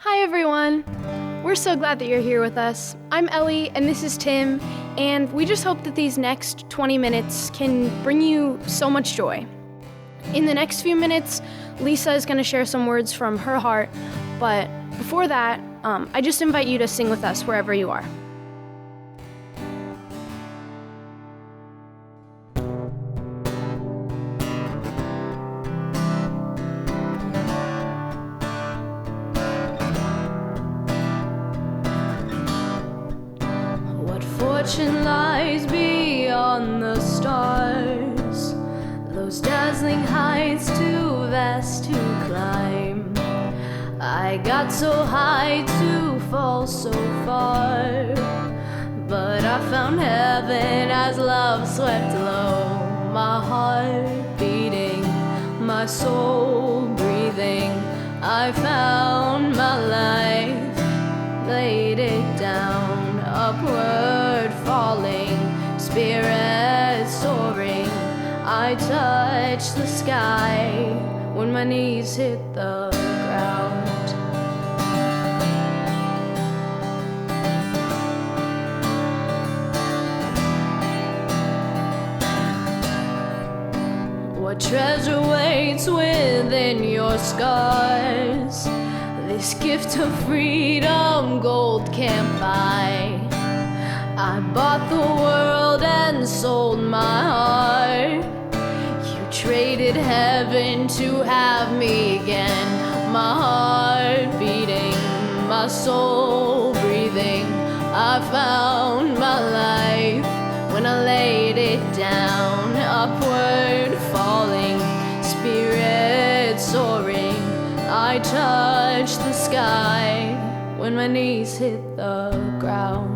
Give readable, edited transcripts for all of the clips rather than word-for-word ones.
Hi everyone! We're so glad that you're here with us. I'm Ellie and this is Tim, and we just hope that these next 20 minutes can bring you so much joy. In the next few minutes, Lisa is going to share some words from her heart, but before that, I just invite you to sing with us wherever you are. Fortune lies beyond the stars, those dazzling heights too vast to climb. I got so high to fall so far, but I found heaven as love swept low. My heart beating, my soul breathing, I found my life, laid it down, upward falling, spirit soaring. I touched the sky when my knees hit the ground. What treasure waits within your scars? This gift of freedom gold can't buy. I bought the world and sold my heart. You traded heaven to have me again. My heart beating, my soul breathing. I found my life when I laid it down. Upward falling, spirit soaring. I touched the sky when my knees hit the ground.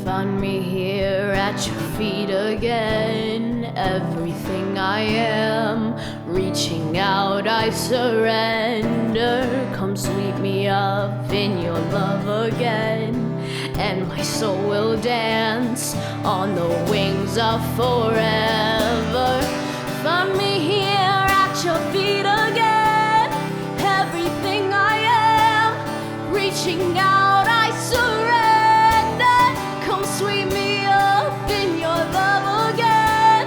Found me here at your feet again. Everything I am, reaching out, I surrender. Come sweep me up in your love again, and my soul will dance on the wings of forever. Find me here at your feet again. Everything I am, reaching out, I surrender. Come sweep me up in your love again,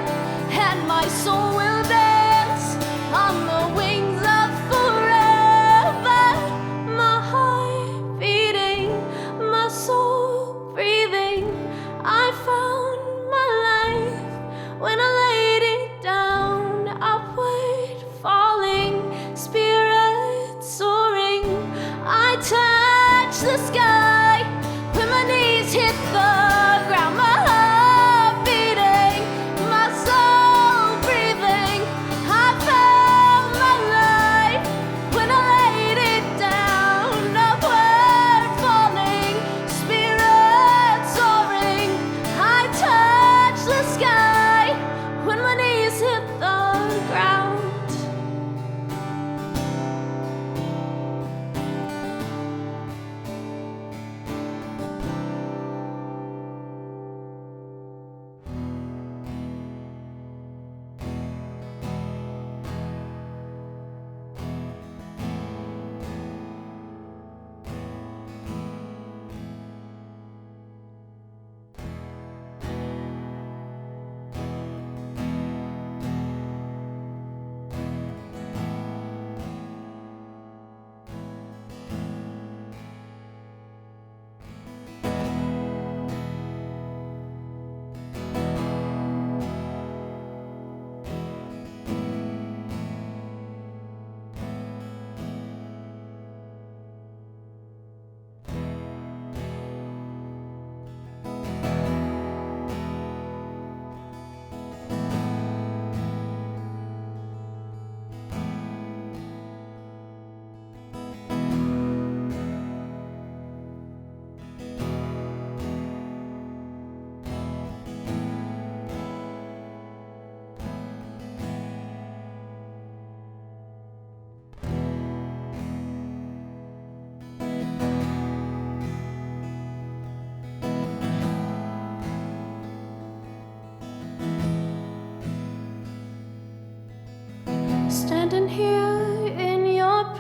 and my soul will dance on the wings of forever. My heart beating, my soul breathing. I found my life when I laid it down.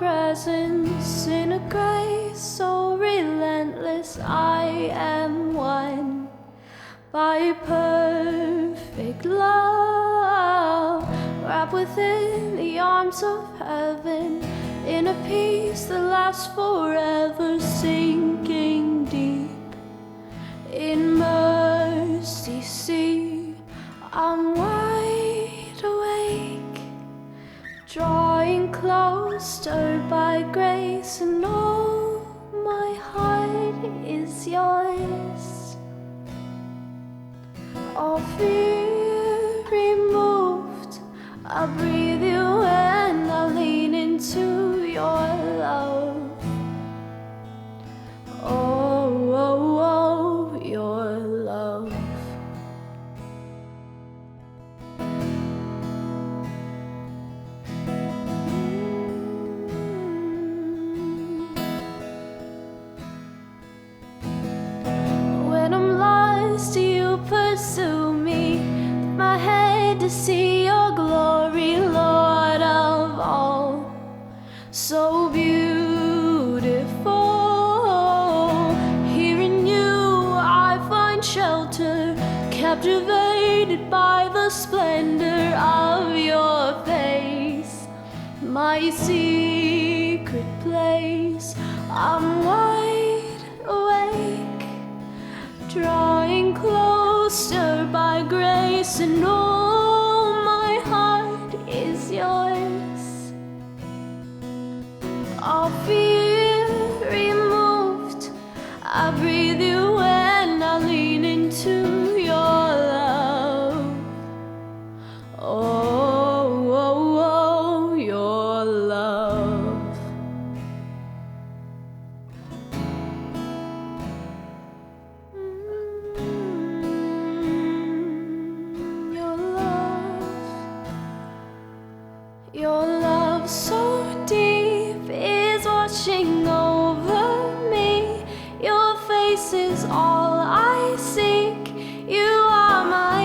presence in a grace so relentless. I am won by perfect love, wrapped within the arms of heaven, in a peace that lasts forever, sinking deep in mercy. See, I'm wide awake, drawing close, stirred by grace, and all my heart is yours. All fear removed, I breathe you and I lean into your love. Oh, oh, oh, your love. When I'm lost, you pursue me, lift my head to see your glory, Lord of all. So beautiful, here in you I find shelter, captivated by the splendor of your face, my secret place. I'm wide awake, drawing closer by grace, and all my heart is yours. All fear removed, I breathe you and I lean into your love. Oh, oh, oh, your love. Your love so deep is washing over me. Your face is all I seek. You are my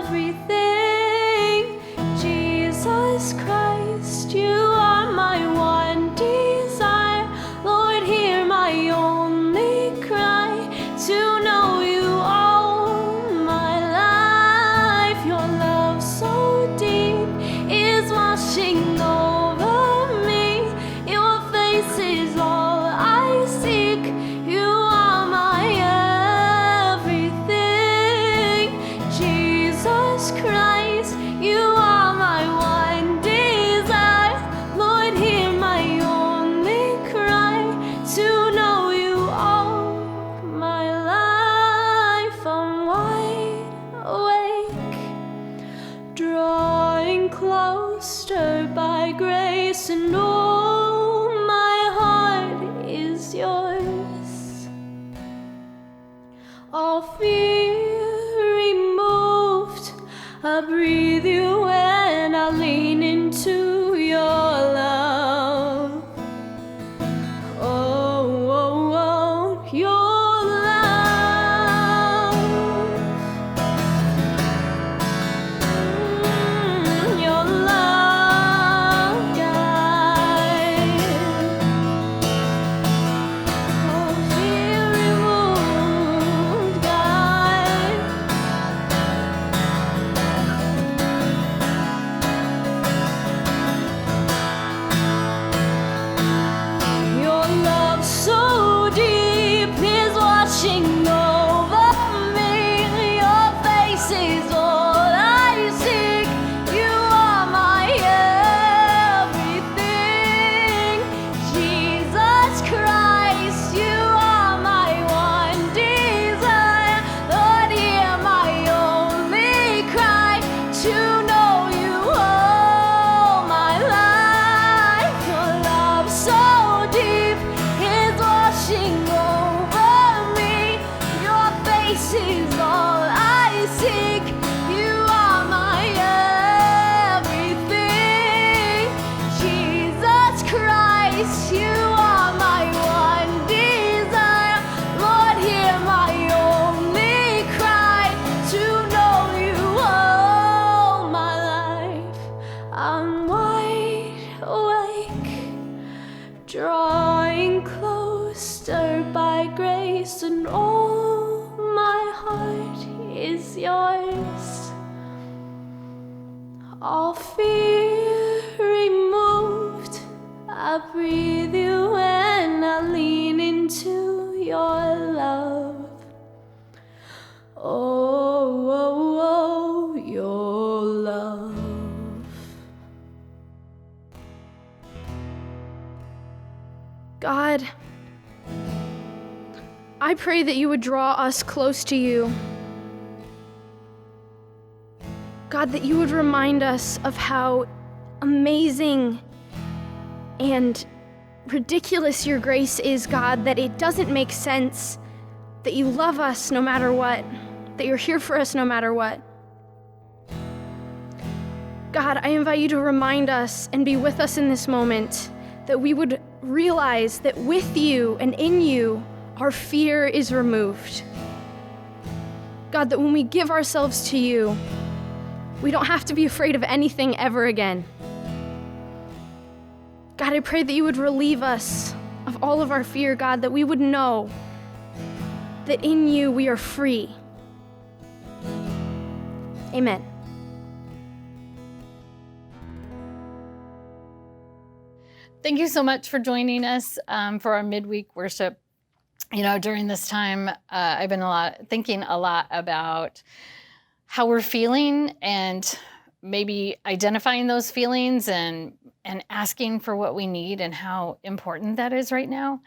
everything. Jesus Christ, you are my one desire. Lord, hear my only cry, to know you all my life. Your love so deep is washing over me. Your face is all I seek. You are my everything. Jesus Christ, you are my one desire. Lord, hear my only cry, to know you all my life. I'm wide awake, drawing close, stirred by grace, and all my heart is yours. All fear removed, I breathe you and I lean into your love. Oh, oh, oh, your love. Your love, guide. All fear removed, guide. Your love so deep is washing over me. Your face is all I seek. You are my everything. Jesus Christ, you are my one desire. Lord, hear my only cry, to know you all my life. Your love so deep is washing over me. Your face is all I seek. You are my everything. Jesus Christ, you are my one desire. Lord, hear my only cry, to know you all my life. I'm wide awake, drawing closer by grace, and all my heart is yours. All fear removed, I breathe you and I lean into your love. Oh, oh, oh, your love. God, I pray that you would draw us close to you. God, that you would remind us of how amazing and ridiculous your grace is, God, that it doesn't make sense, that you love us no matter what, that you're here for us no matter what. God, I invite you to remind us and be with us in this moment, that we would realize that with you and in you, our fear is removed. God, that when we give ourselves to you, we don't have to be afraid of anything ever again. God, I pray that you would relieve us of all of our fear, God, that we would know that in you we are free. Amen. Thank you so much for joining us for our midweek worship. You know, during this time, I've been thinking a lot about how we're feeling and maybe identifying those feelings and asking for what we need and how important that is right now.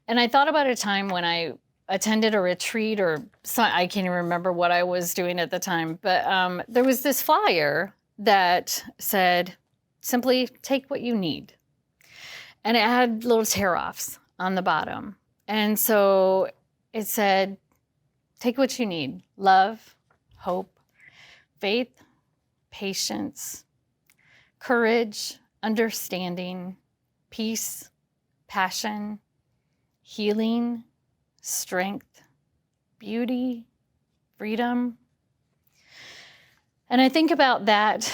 And I thought about a time when I attended a retreat I can't even remember what I was doing at the time, but there was this flyer that said, simply take what you need. And it had little tear-offs on the bottom. And so it said, take what you need: love, hope, faith, patience, courage, understanding, peace, passion, healing, strength, beauty, freedom. And I think about that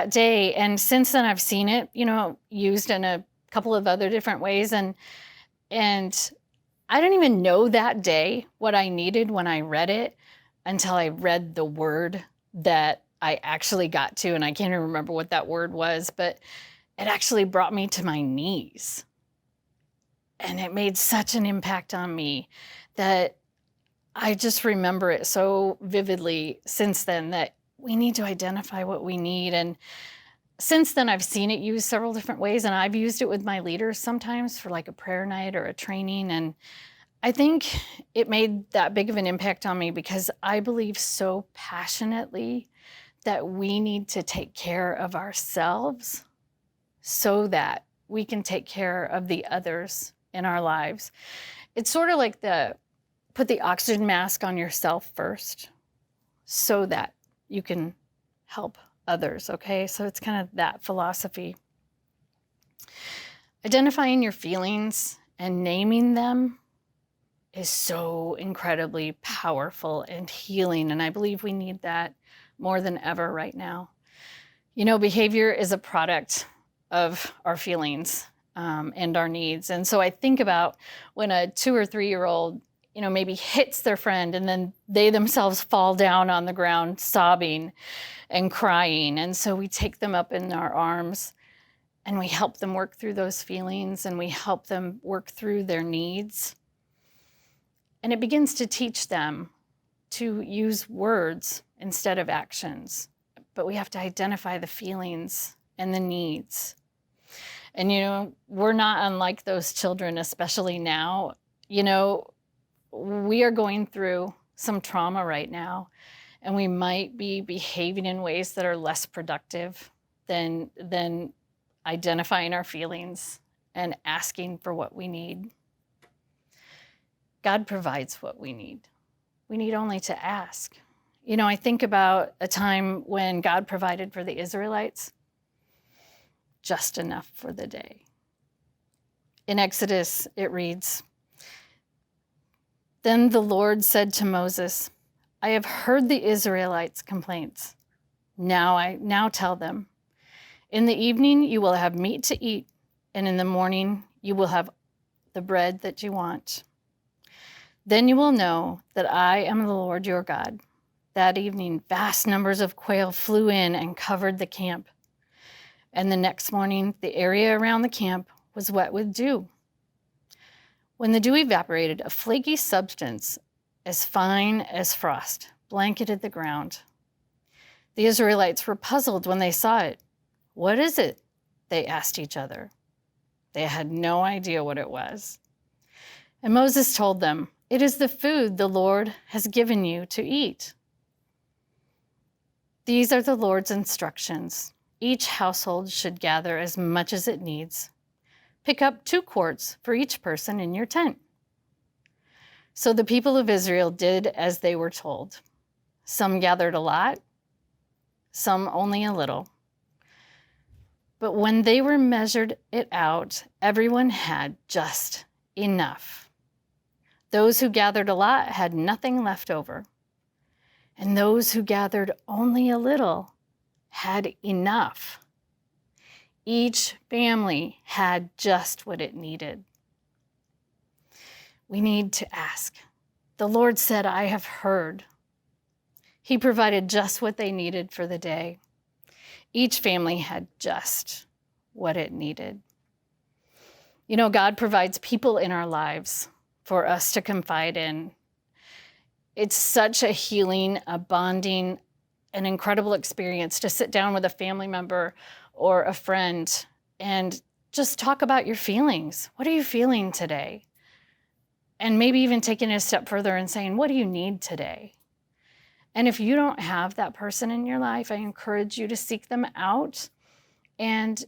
day, and since then I've seen it, used in a couple of other different ways, and I didn't even know that day what I needed when I read it until I read the word that I actually got to, and I can't even remember what that word was, but it actually brought me to my knees. And it made such an impact on me that I just remember it so vividly since then, that we need to identify what we need. And since then, I've seen it used several different ways, and I've used it with my leaders sometimes for like a prayer night or a training. And I think it made that big of an impact on me because I believe so passionately that we need to take care of ourselves so that we can take care of the others in our lives. It's sort of like put the oxygen mask on yourself first so that you can help others, okay? So it's kind of that philosophy. Identifying your feelings and naming them is so incredibly powerful and healing, and I believe we need that more than ever right now. Behavior is a product of our feelings and our needs. And so I think about when a 2 or 3-year-old maybe hits their friend and then they themselves fall down on the ground sobbing and crying. And so we take them up in our arms and we help them work through those feelings and we help them work through their needs. And it begins to teach them to use words instead of actions. But we have to identify the feelings and the needs. And, we're not unlike those children, especially now. We are going through some trauma right now, and we might be behaving in ways that are less productive than identifying our feelings and asking for what we need. God provides what we need. We need only to ask. I think about a time when God provided for the Israelites just enough for the day. In Exodus, it reads, "Then the Lord said to Moses, I have heard the Israelites' complaints. Now tell them, in the evening you will have meat to eat, and in the morning you will have the bread that you want. Then you will know that I am the Lord your God." That evening, vast numbers of quail flew in and covered the camp. And the next morning, the area around the camp was wet with dew. When the dew evaporated, a flaky substance as fine as frost blanketed the ground. The Israelites were puzzled when they saw it. "What is it?" they asked each other. They had no idea what it was. And Moses told them, "It is the food the Lord has given you to eat." These are the Lord's instructions. Each household should gather as much as it needs. Pick up 2 quarts for each person in your tent. So the people of Israel did as they were told. Some gathered a lot, some only a little. But when they were measured it out, everyone had just enough. Those who gathered a lot had nothing left over. And those who gathered only a little had enough. Each family had just what it needed. We need to ask. The Lord said, "I have heard." He provided just what they needed for the day. Each family had just what it needed. You know, God provides people in our lives for us to confide in. It's such a healing, a bonding, an incredible experience to sit down with a family member or a friend and just talk about your feelings. What are you feeling today? And maybe even taking it a step further and saying, what do you need today? And if you don't have that person in your life, I encourage you to seek them out. And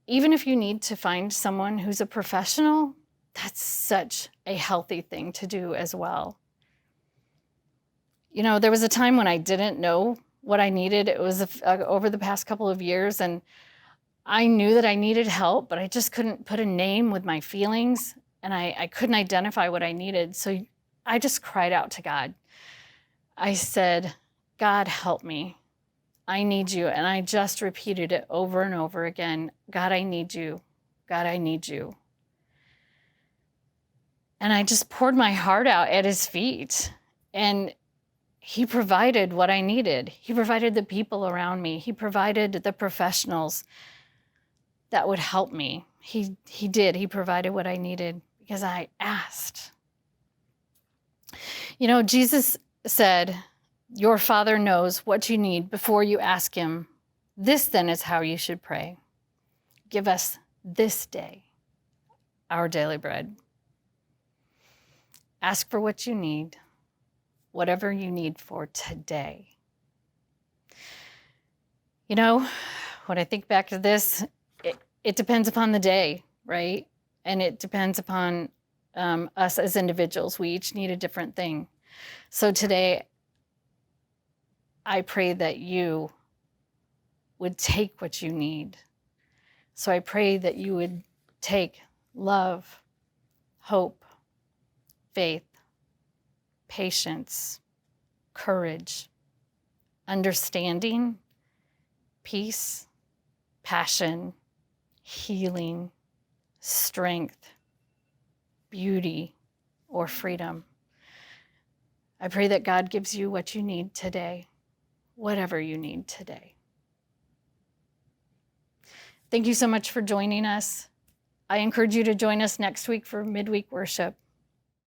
even if you need to find someone who's a professional, that's such a healthy thing to do as well. You know, there was a time when I didn't know what I needed. It was over the past couple of years, and I knew that I needed help, but I just couldn't put a name with my feelings, and I couldn't identify what I needed. So I just cried out to God. I said, "God, help me. I need you." And I just repeated it over and over again. "God, I need you. God, I need you." And I just poured my heart out at his feet. And he provided what I needed. He provided the people around me. He provided the professionals that would help me. He did. He provided what I needed because I asked. You know, Jesus said, "Your Father knows what you need before you ask him. This then is how you should pray. Give us this day our daily bread." Ask for what you need, whatever you need for today. You know, when I think back to this, it depends upon the day, right? And it depends upon us as individuals. We each need a different thing. So today, I pray that you would take what you need. So I pray that you would take love, hope, faith, patience, courage, understanding, peace, passion, healing, strength, beauty, or freedom. I pray that God gives you what you need today, whatever you need today. Thank you so much for joining us. I encourage you to join us next week for Midweek Worship.